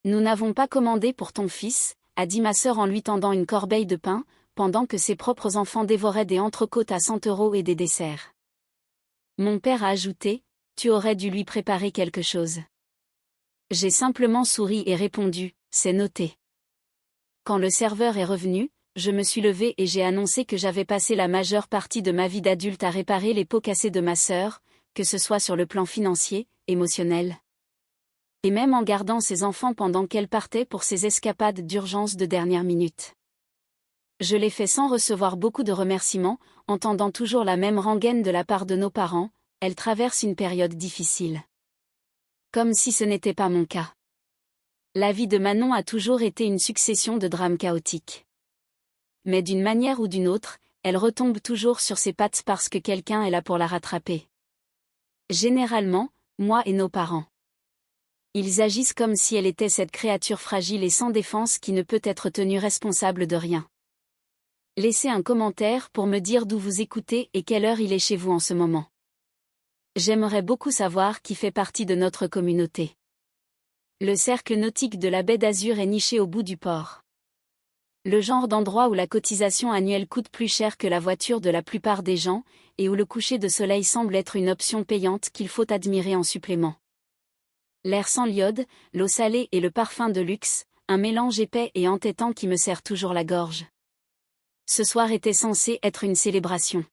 Nous n'avons pas commandé pour ton fils, a dit ma sœur en lui tendant une corbeille de pain, pendant que ses propres enfants dévoraient des entrecôtes à 100 € et des desserts. Mon père a ajouté, tu aurais dû lui préparer quelque chose. J'ai simplement souri et répondu, c'est noté. Quand le serveur est revenu, je me suis levée et j'ai annoncé que j'avais passé la majeure partie de ma vie d'adulte à réparer les pots cassés de ma sœur, que ce soit sur le plan financier, émotionnel. Et même en gardant ses enfants pendant qu'elle partait pour ses escapades d'urgence de dernière minute. Je l'ai fait sans recevoir beaucoup de remerciements, entendant toujours la même rengaine de la part de nos parents, elle traverse une période difficile. Comme si ce n'était pas mon cas. La vie de Manon a toujours été une succession de drames chaotiques. Mais d'une manière ou d'une autre, elle retombe toujours sur ses pattes parce que quelqu'un est là pour la rattraper. Généralement, moi et nos parents. Ils agissent comme si elle était cette créature fragile et sans défense qui ne peut être tenue responsable de rien. Laissez un commentaire pour me dire d'où vous écoutez et quelle heure il est chez vous en ce moment. J'aimerais beaucoup savoir qui fait partie de notre communauté. Le cercle nautique de la baie d'Azur est niché au bout du port. Le genre d'endroit où la cotisation annuelle coûte plus cher que la voiture de la plupart des gens, et où le coucher de soleil semble être une option payante qu'il faut admirer en supplément. L'air sans l'iode, l'eau salée et le parfum de luxe, un mélange épais et entêtant qui me serre toujours la gorge. Ce soir était censé être une célébration.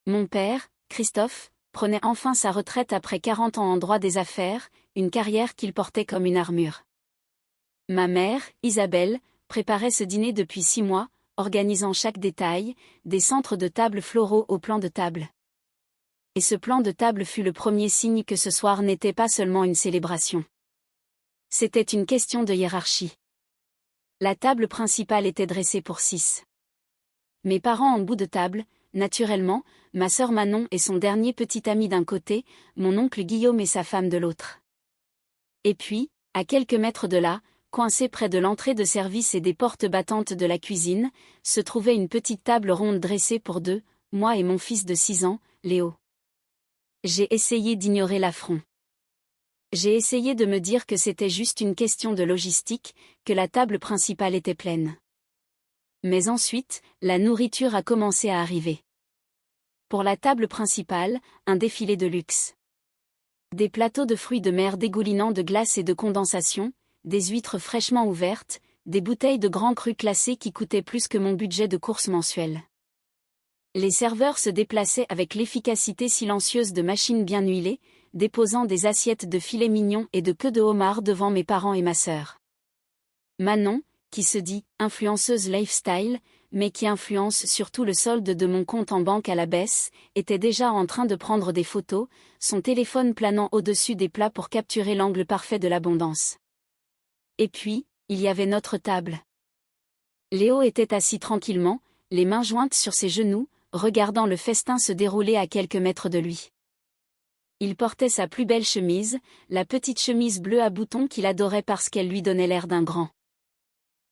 Mon père, Christophe, prenait enfin sa retraite après 40 ans en droit des affaires, une carrière qu'il portait comme une armure. Ma mère, Isabelle, préparait ce dîner depuis 6 mois, organisant chaque détail, des centres de table floraux au plan de table. Et ce plan de table fut le premier signe que ce soir n'était pas seulement une célébration. C'était une question de hiérarchie. La table principale était dressée pour 6. Mes parents en bout de table, naturellement, ma sœur Manon et son dernier petit ami d'un côté, mon oncle Guillaume et sa femme de l'autre. Et puis, à quelques mètres de là, coincée près de l'entrée de service et des portes battantes de la cuisine, se trouvait une petite table ronde dressée pour 2, moi et mon fils de 6 ans, Léo. J'ai essayé d'ignorer l'affront. J'ai essayé de me dire que c'était juste une question de logistique, que la table principale était pleine. Mais ensuite, la nourriture a commencé à arriver. Pour la table principale, un défilé de luxe. Des plateaux de fruits de mer dégoulinant de glace et de condensation, des huîtres fraîchement ouvertes, des bouteilles de grands crus classés qui coûtaient plus que mon budget de course mensuel. Les serveurs se déplaçaient avec l'efficacité silencieuse de machines bien huilées, déposant des assiettes de filets mignons et de queues de homard devant mes parents et ma sœur. Manon, qui se dit « influenceuse lifestyle », mais qui influence surtout le solde de mon compte en banque à la baisse, était déjà en train de prendre des photos, son téléphone planant au-dessus des plats pour capturer l'angle parfait de l'abondance. Et puis, il y avait notre table. Léo était assis tranquillement, les mains jointes sur ses genoux, regardant le festin se dérouler à quelques mètres de lui. Il portait sa plus belle chemise, la petite chemise bleue à boutons qu'il adorait parce qu'elle lui donnait l'air d'un grand.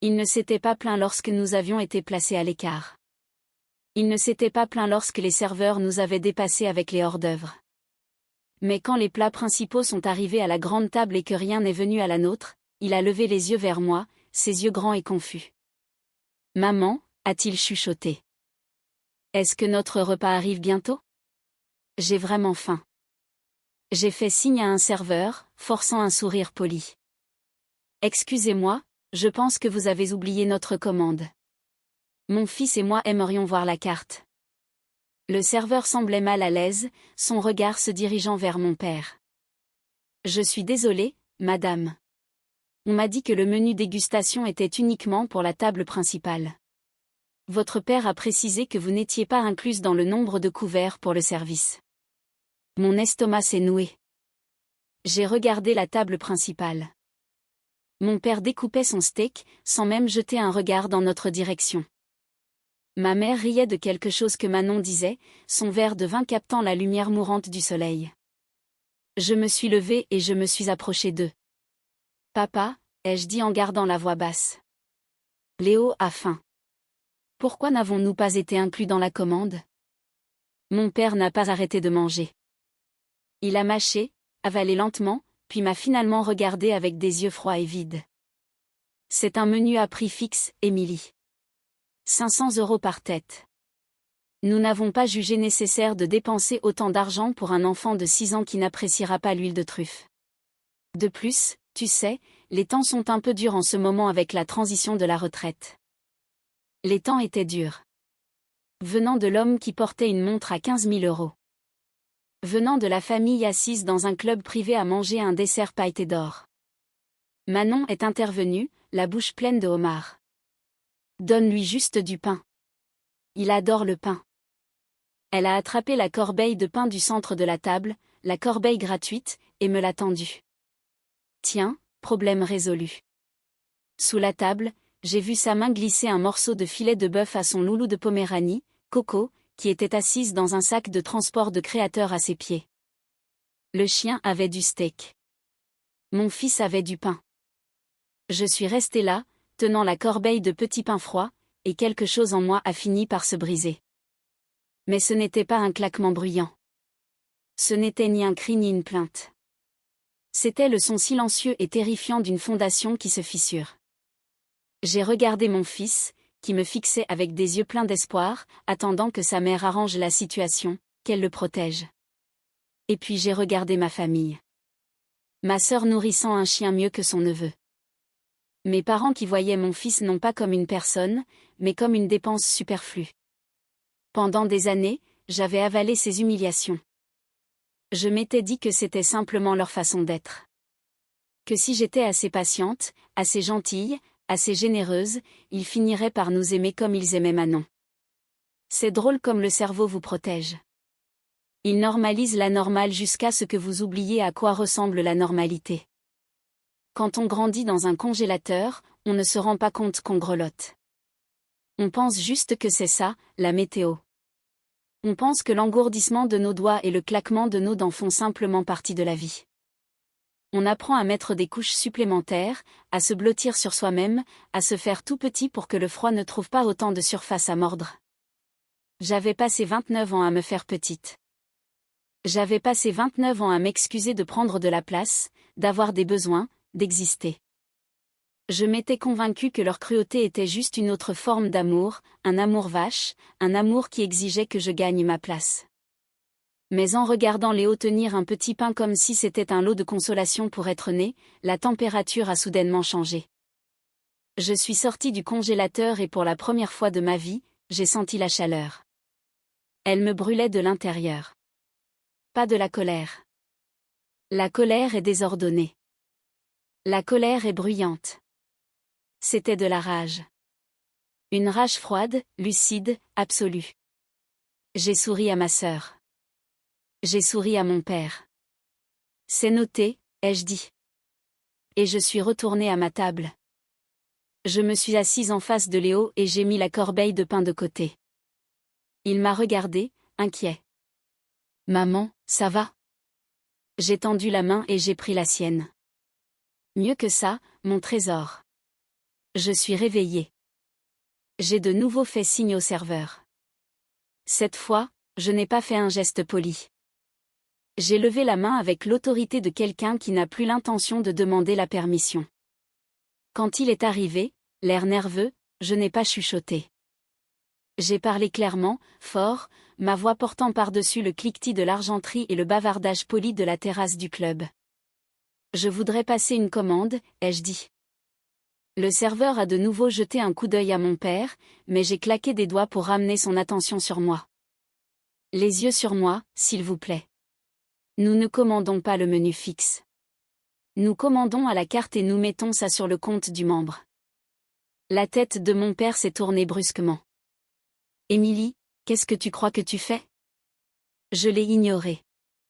Il ne s'était pas plaint lorsque nous avions été placés à l'écart. Il ne s'était pas plaint lorsque les serveurs nous avaient dépassés avec les hors-d'œuvre. Mais quand les plats principaux sont arrivés à la grande table et que rien n'est venu à la nôtre, il a levé les yeux vers moi, ses yeux grands et confus. « Maman » a-t-il chuchoté. « Est-ce que notre repas arrive bientôt ? J'ai vraiment faim. » J'ai fait signe à un serveur, forçant un sourire poli. « Excusez-moi, je pense que vous avez oublié notre commande. Mon fils et moi aimerions voir la carte. » Le serveur semblait mal à l'aise, son regard se dirigeant vers mon père. « Je suis désolé, madame. On m'a dit que le menu dégustation était uniquement pour la table principale. Votre père a précisé que vous n'étiez pas incluse dans le nombre de couverts pour le service. » Mon estomac s'est noué. J'ai regardé la table principale. Mon père découpait son steak, sans même jeter un regard dans notre direction. Ma mère riait de quelque chose que Manon disait, son verre de vin captant la lumière mourante du soleil. Je me suis levée et je me suis approchée d'eux. « Papa » ai-je dit en gardant la voix basse. Léo a faim. Pourquoi n'avons-nous pas été inclus dans la commande ? Mon père n'a pas arrêté de manger. Il a mâché, avalé lentement, puis m'a finalement regardé avec des yeux froids et vides. C'est un menu à prix fixe, Émilie. 500 € par tête. Nous n'avons pas jugé nécessaire de dépenser autant d'argent pour un enfant de 6 ans qui n'appréciera pas l'huile de truffe. De plus, tu sais, les temps sont un peu durs en ce moment avec la transition de la retraite. Les temps étaient durs. Venant de l'homme qui portait une montre à 15 000 €. Venant de la famille assise dans un club privé à manger un dessert pailleté d'or. Manon est intervenue, la bouche pleine de homard. Donne-lui juste du pain. Il adore le pain. Elle a attrapé la corbeille de pain du centre de la table, la corbeille gratuite, et me l'a tendue. Tiens, problème résolu. Sous la table, j'ai vu sa main glisser un morceau de filet de bœuf à son loulou de Poméranie, Coco, qui était assise dans un sac de transport de créateur à ses pieds. Le chien avait du steak. Mon fils avait du pain. Je suis restée là, tenant la corbeille de petits pains froids, et quelque chose en moi a fini par se briser. Mais ce n'était pas un claquement bruyant. Ce n'était ni un cri ni une plainte. C'était le son silencieux et terrifiant d'une fondation qui se fissure. J'ai regardé mon fils, qui me fixait avec des yeux pleins d'espoir, attendant que sa mère arrange la situation, qu'elle le protège. Et puis j'ai regardé ma famille. Ma sœur nourrissant un chien mieux que son neveu. Mes parents qui voyaient mon fils non pas comme une personne, mais comme une dépense superflue. Pendant des années, j'avais avalé ces humiliations. Je m'étais dit que c'était simplement leur façon d'être. Que si j'étais assez patiente, assez gentille, assez généreuse, ils finiraient par nous aimer comme ils aimaient Manon. C'est drôle comme le cerveau vous protège. Il normalise l'anormal jusqu'à ce que vous oubliez à quoi ressemble la normalité. Quand on grandit dans un congélateur, on ne se rend pas compte qu'on grelotte. On pense juste que c'est ça, la météo. On pense que l'engourdissement de nos doigts et le claquement de nos dents font simplement partie de la vie. On apprend à mettre des couches supplémentaires, à se blottir sur soi-même, à se faire tout petit pour que le froid ne trouve pas autant de surface à mordre. J'avais passé 29 ans à me faire petite. J'avais passé 29 ans à m'excuser de prendre de la place, d'avoir des besoins, d'exister. Je m'étais convaincue que leur cruauté était juste une autre forme d'amour, un amour vache, un amour qui exigeait que je gagne ma place. Mais en regardant Léo tenir un petit pain comme si c'était un lot de consolation pour être né, la température a soudainement changé. Je suis sortie du congélateur et pour la première fois de ma vie, j'ai senti la chaleur. Elle me brûlait de l'intérieur. Pas de la colère. La colère est désordonnée. La colère est bruyante. C'était de la rage. « Une rage froide, lucide, absolue. » J'ai souri à ma sœur. J'ai souri à mon père. « C'est noté, » ai-je dit. Et je suis retournée à ma table. Je me suis assise en face de Léo et j'ai mis la corbeille de pain de côté. Il m'a regardée, inquiet. « Maman, ça va ?» J'ai tendu la main et j'ai pris la sienne. « Mieux que ça, mon trésor. » Je suis réveillée. J'ai de nouveau fait signe au serveur. Cette fois, je n'ai pas fait un geste poli. J'ai levé la main avec l'autorité de quelqu'un qui n'a plus l'intention de demander la permission. Quand il est arrivé, l'air nerveux, je n'ai pas chuchoté. J'ai parlé clairement, fort, ma voix portant par-dessus le cliquetis de l'argenterie et le bavardage poli de la terrasse du club. « Je voudrais passer une commande », ai-je dit. Le serveur a de nouveau jeté un coup d'œil à mon père, mais j'ai claqué des doigts pour ramener son attention sur moi. Les yeux sur moi, s'il vous plaît. Nous ne commandons pas le menu fixe. Nous commandons à la carte et nous mettons ça sur le compte du membre. La tête de mon père s'est tournée brusquement. « Émilie, qu'est-ce que tu crois que tu fais ?» Je l'ai ignoré.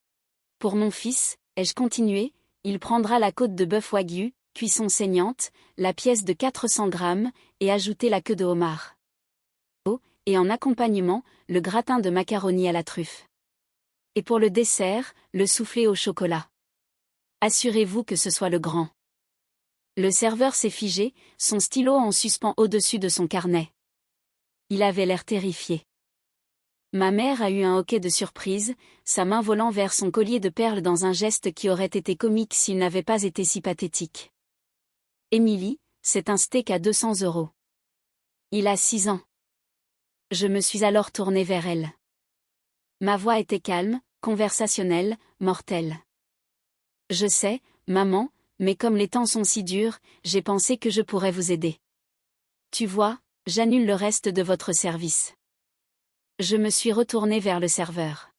« Pour mon fils, ai-je continué, il prendra la côte de bœuf wagyu, cuisson saignante, la pièce de 400 grammes, et ajouter la queue de homard. Oh, et en accompagnement, le gratin de macaroni à la truffe. Et pour le dessert, le soufflé au chocolat. Assurez-vous que ce soit le grand. » Le serveur s'est figé, son stylo en suspens au-dessus de son carnet. Il avait l'air terrifié. Ma mère a eu un hoquet de surprise, sa main volant vers son collier de perles dans un geste qui aurait été comique s'il n'avait pas été si pathétique. Émilie, c'est un steak à 200 €. Il a 6 ans. Je me suis alors tournée vers elle. Ma voix était calme, conversationnelle, mortelle. Je sais, maman, mais comme les temps sont si durs, j'ai pensé que je pourrais vous aider. Tu vois, j'annule le reste de votre service. Je me suis retournée vers le serveur.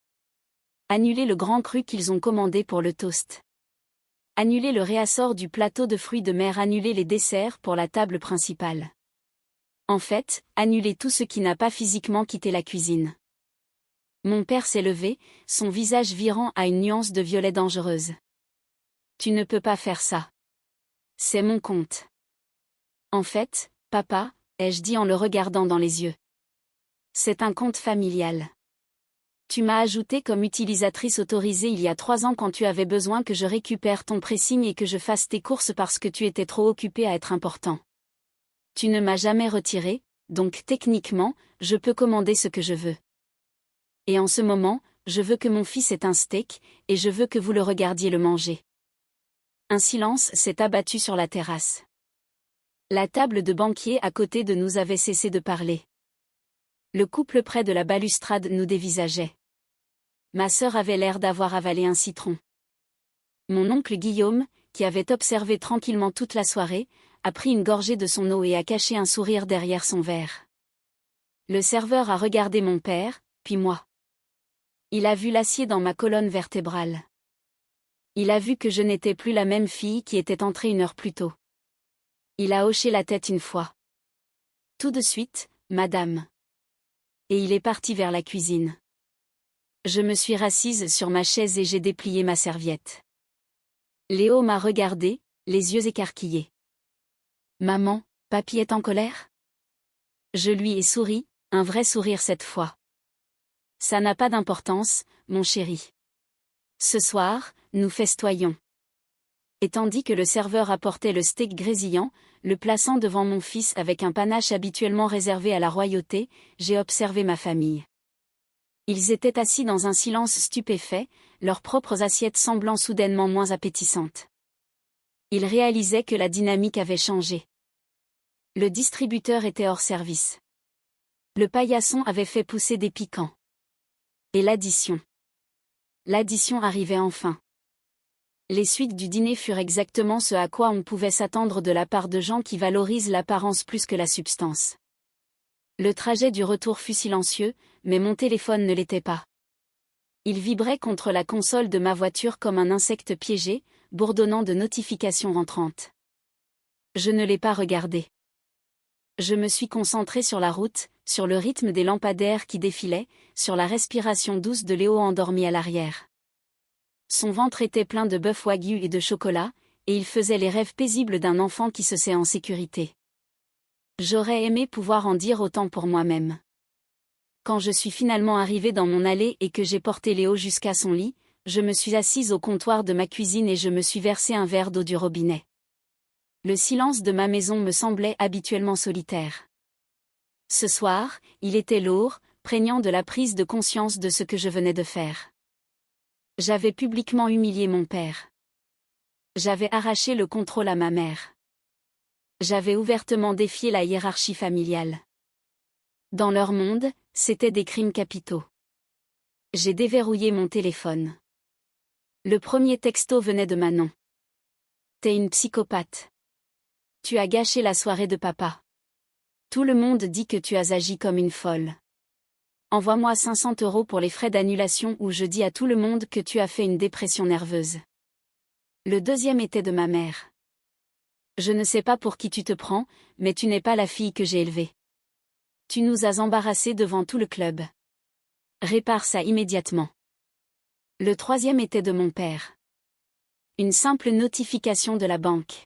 Annuler le grand cru qu'ils ont commandé pour le toast. Annuler le réassort du plateau de fruits de mer. Annuler les desserts pour la table principale. En fait, annuler tout ce qui n'a pas physiquement quitté la cuisine. Mon père s'est levé, son visage virant à une nuance de violet dangereuse. Tu ne peux pas faire ça. C'est mon compte. En fait, papa, ai-je dit en le regardant dans les yeux. C'est un compte familial. Tu m'as ajouté comme utilisatrice autorisée il y a 3 ans quand tu avais besoin que je récupère ton pressing et que je fasse tes courses parce que tu étais trop occupé à être important. Tu ne m'as jamais retiré, donc techniquement, je peux commander ce que je veux. Et en ce moment, je veux que mon fils ait un steak, et je veux que vous le regardiez le manger. Un silence s'est abattu sur la terrasse. La table de banquier à côté de nous avait cessé de parler. Le couple près de la balustrade nous dévisageait. Ma sœur avait l'air d'avoir avalé un citron. Mon oncle Guillaume, qui avait observé tranquillement toute la soirée, a pris une gorgée de son eau et a caché un sourire derrière son verre. Le serveur a regardé mon père, puis moi. Il a vu l'acier dans ma colonne vertébrale. Il a vu que je n'étais plus la même fille qui était entrée 1 heure plus tôt. Il a hoché la tête une fois. Tout de suite, madame. Et il est parti vers la cuisine. Je me suis rassise sur ma chaise et j'ai déplié ma serviette. Léo m'a regardé, les yeux écarquillés. Maman, papy est en colère? Je lui ai souri, un vrai sourire cette fois. Ça n'a pas d'importance, mon chéri. Ce soir, nous festoyons. Et tandis que le serveur apportait le steak grésillant, le plaçant devant mon fils avec un panache habituellement réservé à la royauté, j'ai observé ma famille. Ils étaient assis dans un silence stupéfait, leurs propres assiettes semblant soudainement moins appétissantes. Ils réalisaient que la dynamique avait changé. Le distributeur était hors service. Le paillasson avait fait pousser des piquants. Et l'addition. L'addition arrivait enfin. Les suites du dîner furent exactement ce à quoi on pouvait s'attendre de la part de gens qui valorisent l'apparence plus que la substance. Le trajet du retour fut silencieux, mais mon téléphone ne l'était pas. Il vibrait contre la console de ma voiture comme un insecte piégé, bourdonnant de notifications rentrantes. Je ne l'ai pas regardé. Je me suis concentrée sur la route, sur le rythme des lampadaires qui défilaient, sur la respiration douce de Léo endormi à l'arrière. Son ventre était plein de bœuf wagyu et de chocolat, et il faisait les rêves paisibles d'un enfant qui se sait en sécurité. J'aurais aimé pouvoir en dire autant pour moi-même. Quand je suis finalement arrivée dans mon allée et que j'ai porté Léo jusqu'à son lit, je me suis assise au comptoir de ma cuisine et je me suis versé un verre d'eau du robinet. Le silence de ma maison me semblait habituellement solitaire. Ce soir, il était lourd, prégnant de la prise de conscience de ce que je venais de faire. J'avais publiquement humilié mon père. J'avais arraché le contrôle à ma mère. J'avais ouvertement défié la hiérarchie familiale. Dans leur monde, c'étaient des crimes capitaux. J'ai déverrouillé mon téléphone. Le premier texto venait de Manon. T'es une psychopathe. Tu as gâché la soirée de papa. Tout le monde dit que tu as agi comme une folle. Envoie-moi 500 € pour les frais d'annulation ou je dis à tout le monde que tu as fait une dépression nerveuse. Le deuxième était de ma mère. Je ne sais pas pour qui tu te prends, mais tu n'es pas la fille que j'ai élevée. Tu nous as embarrassés devant tout le club. Répare ça immédiatement. Le troisième était de mon père. Une simple notification de la banque.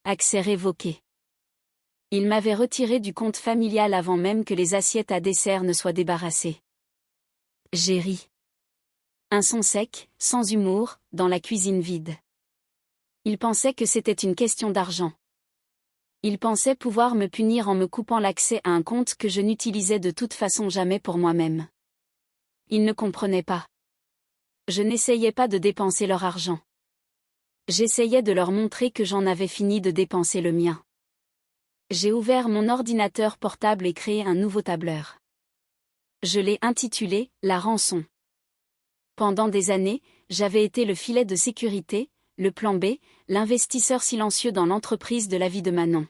Accès révoqué. Il m'avait retiré du compte familial avant même que les assiettes à dessert ne soient débarrassées. J'ai ri. Un son sec, sans humour, dans la cuisine vide. Il pensait que c'était une question d'argent. Il pensait pouvoir me punir en me coupant l'accès à un compte que je n'utilisais de toute façon jamais pour moi-même. Ils ne comprenaient pas. Je n'essayais pas de dépenser leur argent. J'essayais de leur montrer que j'en avais fini de dépenser le mien. J'ai ouvert mon ordinateur portable et créé un nouveau tableur. Je l'ai intitulé « La rançon ». Pendant des années, j'avais été le filet de sécurité, le plan B, l'investisseur silencieux dans l'entreprise de la vie de Manon.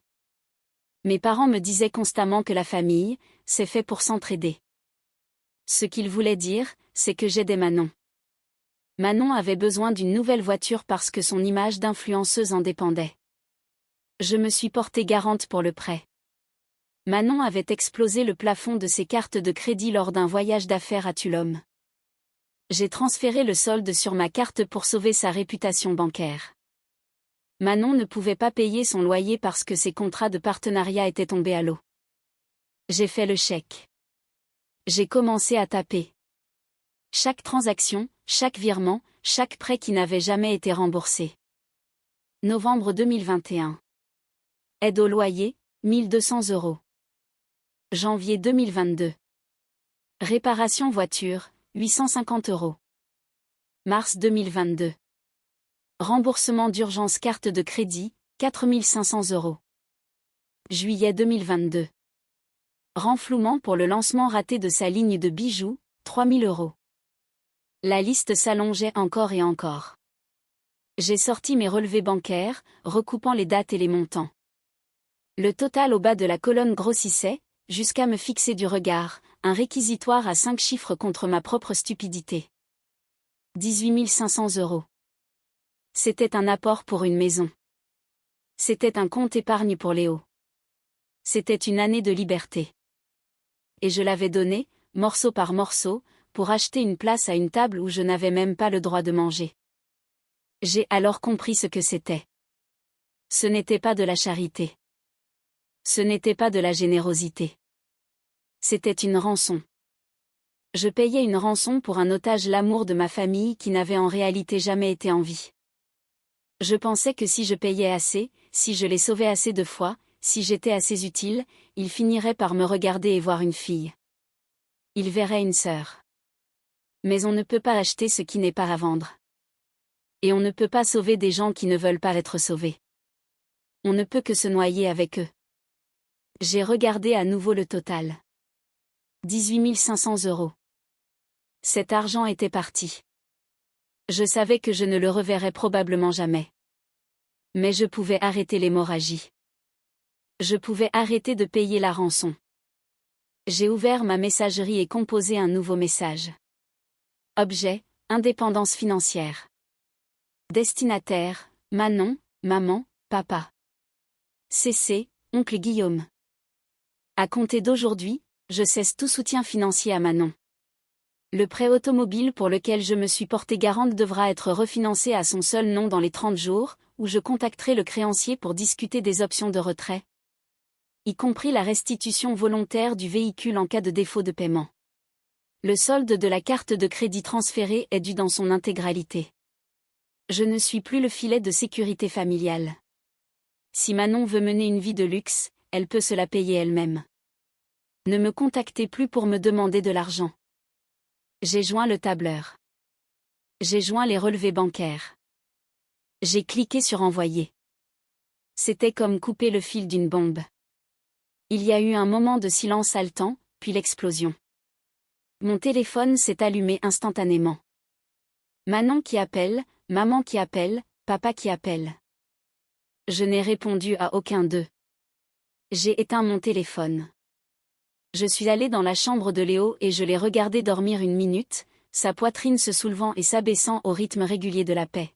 Mes parents me disaient constamment que la famille, c'est fait pour s'entraider. Ce qu'ils voulaient dire, c'est que j'aidais Manon. Manon avait besoin d'une nouvelle voiture parce que son image d'influenceuse en dépendait. Je me suis portée garante pour le prêt. Manon avait explosé le plafond de ses cartes de crédit lors d'un voyage d'affaires à Tulum. J'ai transféré le solde sur ma carte pour sauver sa réputation bancaire. Manon ne pouvait pas payer son loyer parce que ses contrats de partenariat étaient tombés à l'eau. J'ai fait le chèque. J'ai commencé à taper. Chaque transaction, chaque virement, chaque prêt qui n'avait jamais été remboursé. Novembre 2021. Aide au loyer, 1200 €. Janvier 2022. Réparation voiture, 850 €. Mars 2022. Remboursement d'urgence carte de crédit, 4500 €. Juillet 2022. Renflouement pour le lancement raté de sa ligne de bijoux, 3000 €. La liste s'allongeait encore et encore. J'ai sorti mes relevés bancaires, recoupant les dates et les montants. Le total au bas de la colonne grossissait, jusqu'à me fixer du regard, un réquisitoire à 5 chiffres contre ma propre stupidité. 18 500 €. C'était un apport pour une maison. C'était un compte épargne pour Léo. C'était une année de liberté. Et je l'avais donné, morceau par morceau, pour acheter une place à une table où je n'avais même pas le droit de manger. J'ai alors compris ce que c'était. Ce n'était pas de la charité. Ce n'était pas de la générosité. C'était une rançon. Je payais une rançon pour un otage, l'amour de ma famille qui n'avait en réalité jamais été en vie. Je pensais que si je payais assez, si je les sauvais assez de fois, si j'étais assez utile, ils finiraient par me regarder et voir une fille. Ils verraient une sœur. Mais on ne peut pas acheter ce qui n'est pas à vendre. Et on ne peut pas sauver des gens qui ne veulent pas être sauvés. On ne peut que se noyer avec eux. J'ai regardé à nouveau le total. 18 500 €. Cet argent était parti. Je savais que je ne le reverrais probablement jamais. Mais je pouvais arrêter l'hémorragie. Je pouvais arrêter de payer la rançon. J'ai ouvert ma messagerie et composé un nouveau message. Objet, indépendance financière. Destinataire, Manon, maman, papa. CC, oncle Guillaume. À compter d'aujourd'hui, je cesse tout soutien financier à Manon. Le prêt automobile pour lequel je me suis portée garante devra être refinancé à son seul nom dans les 30 jours, où je contacterai le créancier pour discuter des options de retrait, y compris la restitution volontaire du véhicule en cas de défaut de paiement. Le solde de la carte de crédit transférée est dû dans son intégralité. Je ne suis plus le filet de sécurité familiale. Si Manon veut mener une vie de luxe, elle peut se la payer elle-même. Ne me contactez plus pour me demander de l'argent. J'ai joint le tableur. J'ai joint les relevés bancaires. J'ai cliqué sur envoyer. C'était comme couper le fil d'une bombe. Il y a eu un moment de silence haletant, puis l'explosion. Mon téléphone s'est allumé instantanément. Manon qui appelle, maman qui appelle, papa qui appelle. Je n'ai répondu à aucun d'eux. J'ai éteint mon téléphone. Je suis allée dans la chambre de Léo et je l'ai regardé dormir une minute, sa poitrine se soulevant et s'abaissant au rythme régulier de la paix.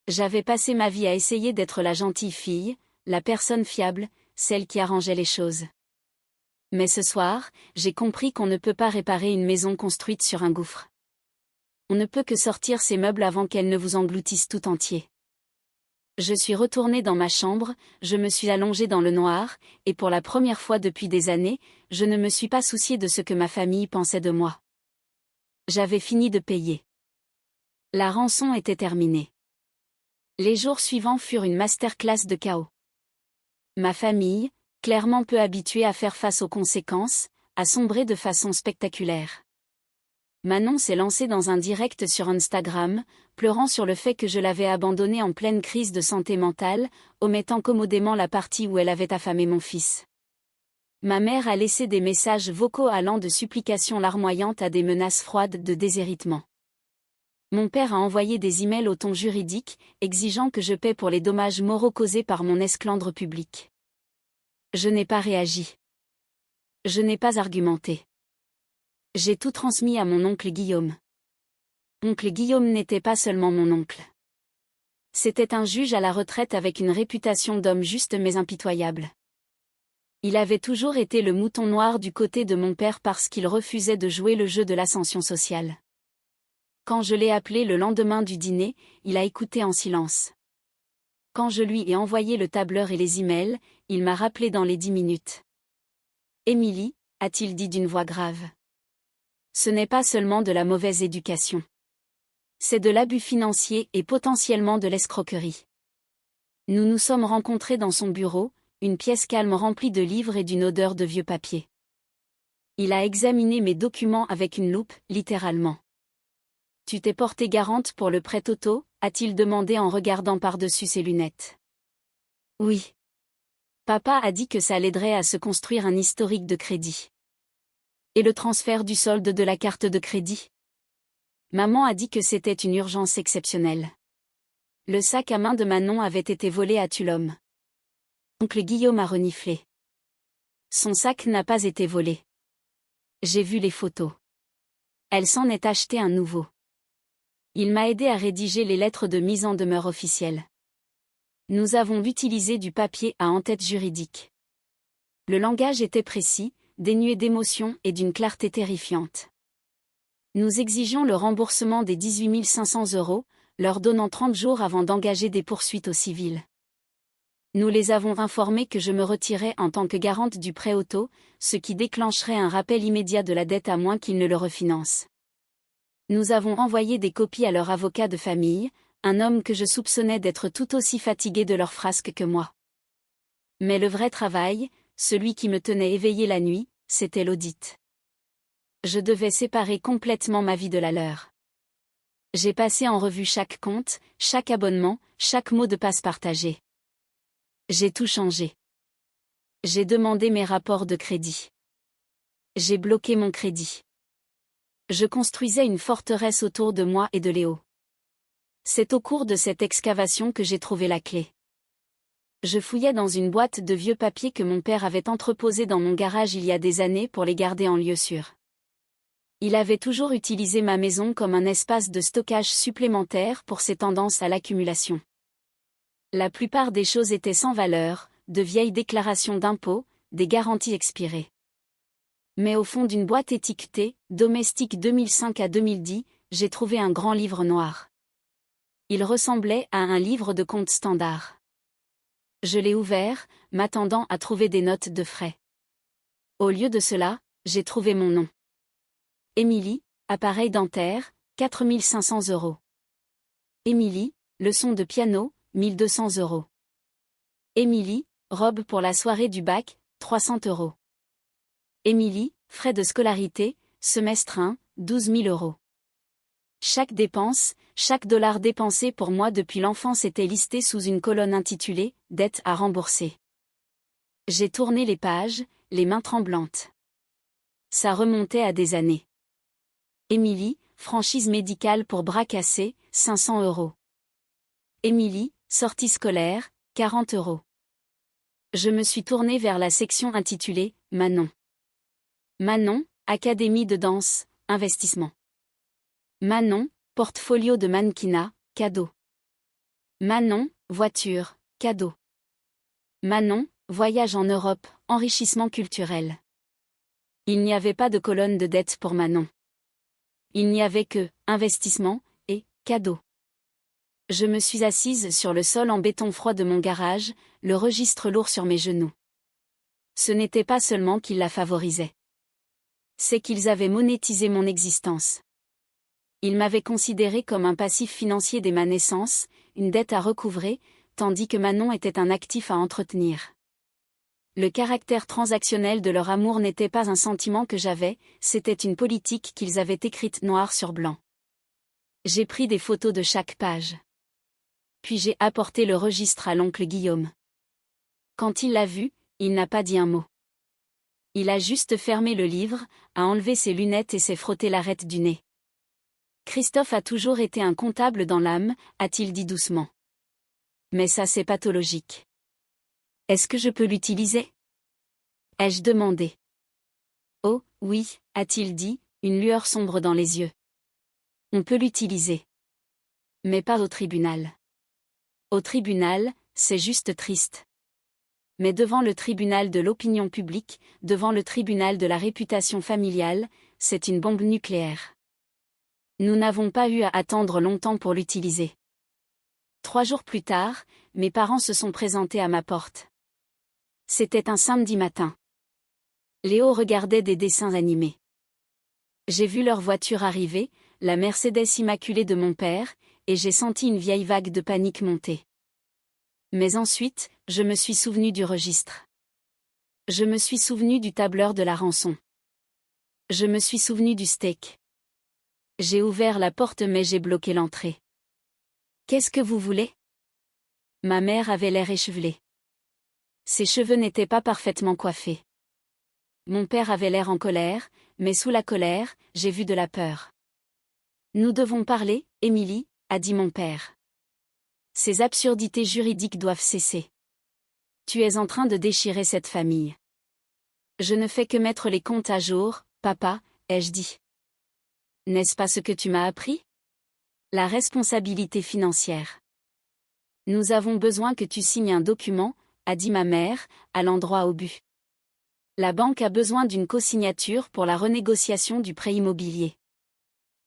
J'avais passé ma vie à essayer d'être la gentille fille, la personne fiable, celle qui arrangeait les choses. Mais ce soir, j'ai compris qu'on ne peut pas réparer une maison construite sur un gouffre. On ne peut que sortir ses meubles avant qu'elles ne vous engloutissent tout entier. Je suis retournée dans ma chambre, je me suis allongée dans le noir, et pour la première fois depuis des années, je ne me suis pas souciée de ce que ma famille pensait de moi. J'avais fini de payer. La rançon était terminée. Les jours suivants furent une masterclass de chaos. Ma famille, clairement peu habituée à faire face aux conséquences, a sombré de façon spectaculaire. Manon s'est lancée dans un direct sur Instagram, pleurant sur le fait que je l'avais abandonnée en pleine crise de santé mentale, omettant commodément la partie où elle avait affamé mon fils. Ma mère a laissé des messages vocaux allant de supplications larmoyantes à des menaces froides de déshéritement. Mon père a envoyé des emails au ton juridique, exigeant que je paie pour les dommages moraux causés par mon esclandre public. Je n'ai pas réagi. Je n'ai pas argumenté. J'ai tout transmis à mon oncle Guillaume. Oncle Guillaume n'était pas seulement mon oncle. C'était un juge à la retraite avec une réputation d'homme juste mais impitoyable. Il avait toujours été le mouton noir du côté de mon père parce qu'il refusait de jouer le jeu de l'ascension sociale. Quand je l'ai appelé le lendemain du dîner, il a écouté en silence. Quand je lui ai envoyé le tableur et les emails, il m'a rappelé dans les 10 minutes. « Émilie » a-t-il dit d'une voix grave. Ce n'est pas seulement de la mauvaise éducation. C'est de l'abus financier et potentiellement de l'escroquerie. Nous nous sommes rencontrés dans son bureau, une pièce calme remplie de livres et d'une odeur de vieux papier. Il a examiné mes documents avec une loupe, littéralement. « Tu t'es portée garante pour le prêt auto ?» a-t-il demandé en regardant par-dessus ses lunettes. « Oui. Papa a dit que ça l'aiderait à se construire un historique de crédit. » Et le transfert du solde de la carte de crédit? Maman a dit que c'était une urgence exceptionnelle. Le sac à main de Manon avait été volé à Tulum. Oncle Guillaume a reniflé. Son sac n'a pas été volé. J'ai vu les photos. Elle s'en est acheté un nouveau. Il m'a aidé à rédiger les lettres de mise en demeure officielles. Nous avons utilisé du papier à en-tête juridique. Le langage était précis, dénué d'émotion et d'une clarté terrifiante. Nous exigions le remboursement des 18 500 €, leur donnant 30 jours avant d'engager des poursuites au civil. Nous les avons informés que je me retirais en tant que garante du prêt auto, ce qui déclencherait un rappel immédiat de la dette à moins qu'ils ne le refinancent. Nous avons envoyé des copies à leur avocat de famille, un homme que je soupçonnais d'être tout aussi fatigué de leur frasque que moi. Mais le vrai travail, celui qui me tenait éveillé la nuit, c'était l'audit. Je devais séparer complètement ma vie de la leur. J'ai passé en revue chaque compte, chaque abonnement, chaque mot de passe partagé. J'ai tout changé. J'ai demandé mes rapports de crédit. J'ai bloqué mon crédit. Je construisais une forteresse autour de moi et de Léo. C'est au cours de cette excavation que j'ai trouvé la clé. Je fouillais dans une boîte de vieux papiers que mon père avait entreposée dans mon garage il y a des années pour les garder en lieu sûr. Il avait toujours utilisé ma maison comme un espace de stockage supplémentaire pour ses tendances à l'accumulation. La plupart des choses étaient sans valeur, de vieilles déclarations d'impôts, des garanties expirées. Mais au fond d'une boîte étiquetée, domestique 2005 à 2010, j'ai trouvé un grand livre noir. Il ressemblait à un livre de compte standard. Je l'ai ouvert, m'attendant à trouver des notes de frais. Au lieu de cela, j'ai trouvé mon nom. Émilie, appareil dentaire, 4 500 €. Émilie, leçon de piano, 1 200 €. Émilie, robe pour la soirée du bac, 300 €. Émilie, frais de scolarité, semestre 1, 12 000 €. Chaque dépense, chaque dollar dépensé pour moi depuis l'enfance était listé sous une colonne intitulée « Dette à rembourser ». J'ai tourné les pages, les mains tremblantes. Ça remontait à des années. Émilie, franchise médicale pour bras cassés, 500 €. Émilie, sortie scolaire, 40 €. Je me suis tournée vers la section intitulée « Manon ». Manon, académie de danse, investissement. Manon, portfolio de mannequinat, cadeau. Manon, voiture, cadeau. Manon, voyage en Europe, enrichissement culturel. Il n'y avait pas de colonne de dette pour Manon. Il n'y avait que investissement et cadeau. Je me suis assise sur le sol en béton froid de mon garage, le registre lourd sur mes genoux. Ce n'était pas seulement qu'ils la favorisaient. C'est qu'ils avaient monétisé mon existence. Ils m'avaient considéré comme un passif financier dès ma naissance, une dette à recouvrer, tandis que Manon était un actif à entretenir. Le caractère transactionnel de leur amour n'était pas un sentiment que j'avais, c'était une politique qu'ils avaient écrite noir sur blanc. J'ai pris des photos de chaque page. Puis j'ai apporté le registre à l'oncle Guillaume. Quand il l'a vu, il n'a pas dit un mot. Il a juste fermé le livre, a enlevé ses lunettes et s'est frotté l'arête du nez. Christophe a toujours été un comptable dans l'âme, a-t-il dit doucement. Mais ça c'est pathologique. Est-ce que je peux l'utiliser? Ai-je demandé. Oh, oui, a-t-il dit, une lueur sombre dans les yeux. On peut l'utiliser. Mais pas au tribunal. Au tribunal, c'est juste triste. Mais devant le tribunal de l'opinion publique, devant le tribunal de la réputation familiale, c'est une bombe nucléaire. Nous n'avons pas eu à attendre longtemps pour l'utiliser. 3 jours plus tard, mes parents se sont présentés à ma porte. C'était un samedi matin. Léo regardait des dessins animés. J'ai vu leur voiture arriver, la Mercedes immaculée de mon père, et j'ai senti une vieille vague de panique monter. Mais ensuite, je me suis souvenu du registre. Je me suis souvenu du tableur de la rançon. Je me suis souvenu du steak. J'ai ouvert la porte mais j'ai bloqué l'entrée. Qu'est-ce que vous voulez? Ma mère avait l'air échevelée. Ses cheveux n'étaient pas parfaitement coiffés. Mon père avait l'air en colère, mais sous la colère, j'ai vu de la peur. Nous devons parler, Émilie, a dit mon père. Ces absurdités juridiques doivent cesser. Tu es en train de déchirer cette famille. Je ne fais que mettre les comptes à jour, papa, ai-je dit. N'est-ce pas ce que tu m'as appris? La responsabilité financière. Nous avons besoin que tu signes un document, a dit ma mère, à l'endroit au but. La banque a besoin d'une co-signature pour la renégociation du prêt immobilier.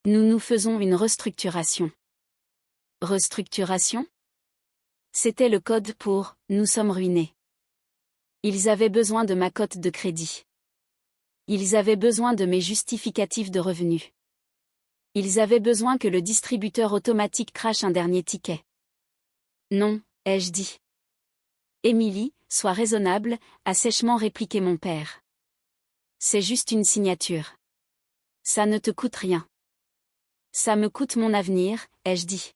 Nous faisons une restructuration. Restructuration? C'était le code pour « nous sommes ruinés ». Ils avaient besoin de ma cote de crédit. Ils avaient besoin de mes justificatifs de revenus. Ils avaient besoin que le distributeur automatique crache un dernier ticket. Non, ai-je dit. Émilie, sois raisonnable, a sèchement répliqué mon père. C'est juste une signature. Ça ne te coûte rien. Ça me coûte mon avenir, ai-je dit.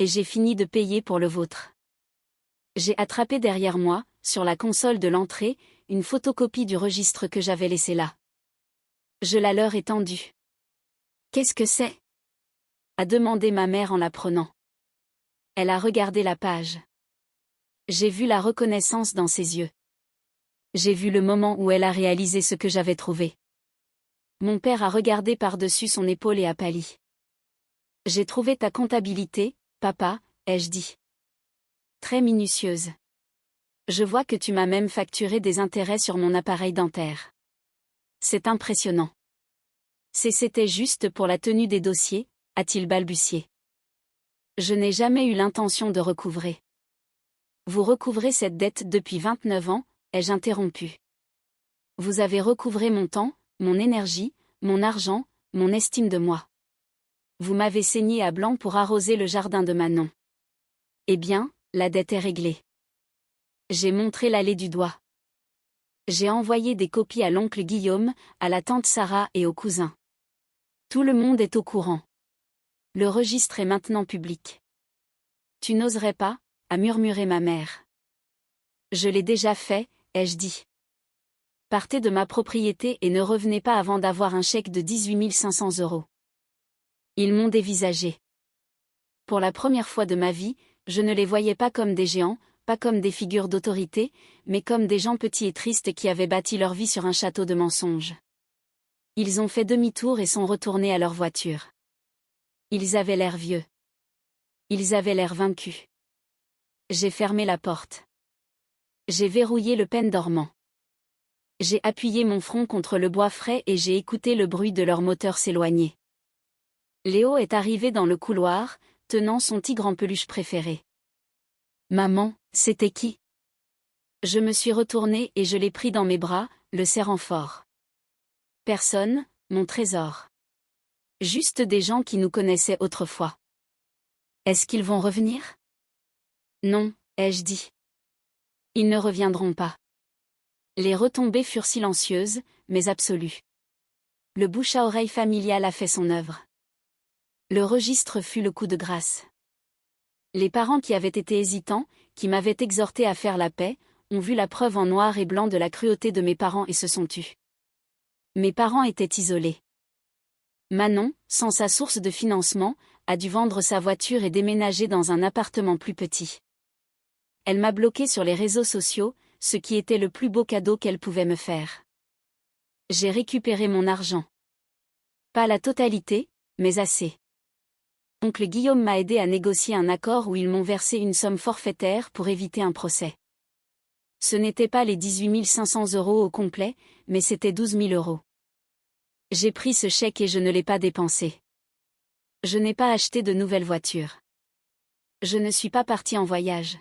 Et j'ai fini de payer pour le vôtre. J'ai attrapé derrière moi, sur la console de l'entrée, une photocopie du registre que j'avais laissé là. Je la leur ai tendue. Qu'est-ce que c'est? A demandé ma mère en la prenant. Elle a regardé la page. J'ai vu la reconnaissance dans ses yeux. J'ai vu le moment où elle a réalisé ce que j'avais trouvé. Mon père a regardé par-dessus son épaule et a pâli. J'ai trouvé ta comptabilité, papa, ai-je dit. Très minutieuse. Je vois que tu m'as même facturé des intérêts sur mon appareil dentaire. C'est impressionnant. C'était juste pour la tenue des dossiers, a-t-il balbutié. Je n'ai jamais eu l'intention de recouvrer. Vous recouvrez cette dette depuis 29 ans, ai-je interrompu. Vous avez recouvré mon temps, mon énergie, mon argent, mon estime de moi. Vous m'avez saigné à blanc pour arroser le jardin de Manon. Eh bien, la dette est réglée. J'ai montré l'allée du doigt. J'ai envoyé des copies à l'oncle Guillaume, à la tante Sarah et aux cousins. Tout le monde est au courant. Le registre est maintenant public. Tu n'oserais pas, a murmuré ma mère. Je l'ai déjà fait, ai-je dit. Partez de ma propriété et ne revenez pas avant d'avoir un chèque de 18 500 €. Ils m'ont dévisagé. Pour la première fois de ma vie, je ne les voyais pas comme des géants, pas comme des figures d'autorité, mais comme des gens petits et tristes qui avaient bâti leur vie sur un château de mensonges. Ils ont fait demi-tour et sont retournés à leur voiture. Ils avaient l'air vieux. Ils avaient l'air vaincus. J'ai fermé la porte. J'ai verrouillé le pen dormant. J'ai appuyé mon front contre le bois frais et j'ai écouté le bruit de leur moteur s'éloigner. Léo est arrivé dans le couloir, tenant son tigre en peluche préféré. Maman, c'était qui? Je me suis retournée et je l'ai pris dans mes bras, le serrant fort. Personne, mon trésor. Juste des gens qui nous connaissaient autrefois. Est-ce qu'ils vont revenir? Non, ai-je dit. Ils ne reviendront pas. Les retombées furent silencieuses, mais absolues. Le bouche-à-oreille familial a fait son œuvre. Le registre fut le coup de grâce. Les parents qui avaient été hésitants, qui m'avaient exhorté à faire la paix, ont vu la preuve en noir et blanc de la cruauté de mes parents et se sont tus. Mes parents étaient isolés. Manon, sans sa source de financement, a dû vendre sa voiture et déménager dans un appartement plus petit. Elle m'a bloqué sur les réseaux sociaux, ce qui était le plus beau cadeau qu'elle pouvait me faire. J'ai récupéré mon argent. Pas la totalité, mais assez. Oncle Guillaume m'a aidé à négocier un accord où ils m'ont versé une somme forfaitaire pour éviter un procès. Ce n'était pas les 18 500 € au complet, mais c'était 12 000 €. J'ai pris ce chèque et je ne l'ai pas dépensé. Je n'ai pas acheté de nouvelle voiture. Je ne suis pas partie en voyage.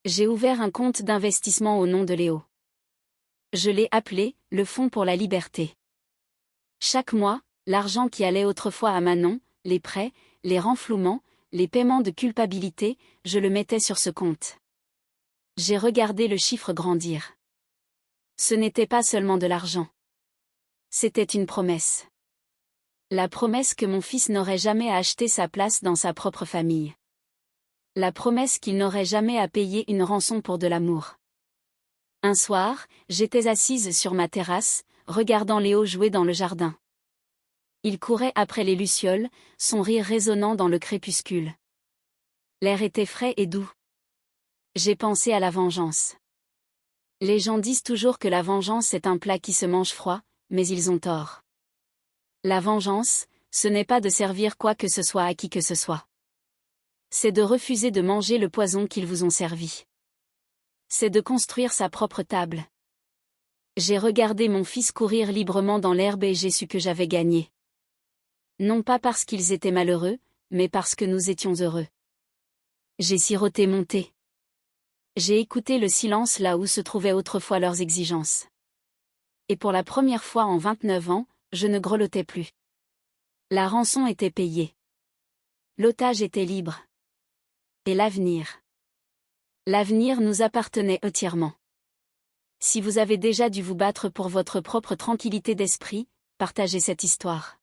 J'ai ouvert un compte d'investissement au nom de Léo. Je l'ai appelé « le Fonds pour la liberté ». Chaque mois, l'argent qui allait autrefois à Manon, les prêts, les renflouements, les paiements de culpabilité, je le mettais sur ce compte. J'ai regardé le chiffre grandir. Ce n'était pas seulement de l'argent. C'était une promesse. La promesse que mon fils n'aurait jamais à acheter sa place dans sa propre famille. La promesse qu'il n'aurait jamais à payer une rançon pour de l'amour. Un soir, j'étais assise sur ma terrasse, regardant Léo jouer dans le jardin. Il courait après les lucioles, son rire résonnant dans le crépuscule. L'air était frais et doux. J'ai pensé à la vengeance. Les gens disent toujours que la vengeance est un plat qui se mange froid, mais ils ont tort. La vengeance, ce n'est pas de servir quoi que ce soit à qui que ce soit. C'est de refuser de manger le poison qu'ils vous ont servi. C'est de construire sa propre table. J'ai regardé mon fils courir librement dans l'herbe et j'ai su que j'avais gagné. Non pas parce qu'ils étaient malheureux, mais parce que nous étions heureux. J'ai siroté mon thé. J'ai écouté le silence là où se trouvaient autrefois leurs exigences. Et pour la première fois en 29 ans, je ne grelottais plus. La rançon était payée. L'otage était libre. Et l'avenir. L'avenir nous appartenait entièrement. Si vous avez déjà dû vous battre pour votre propre tranquillité d'esprit, partagez cette histoire.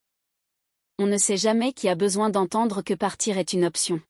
On ne sait jamais qui a besoin d'entendre que partir est une option.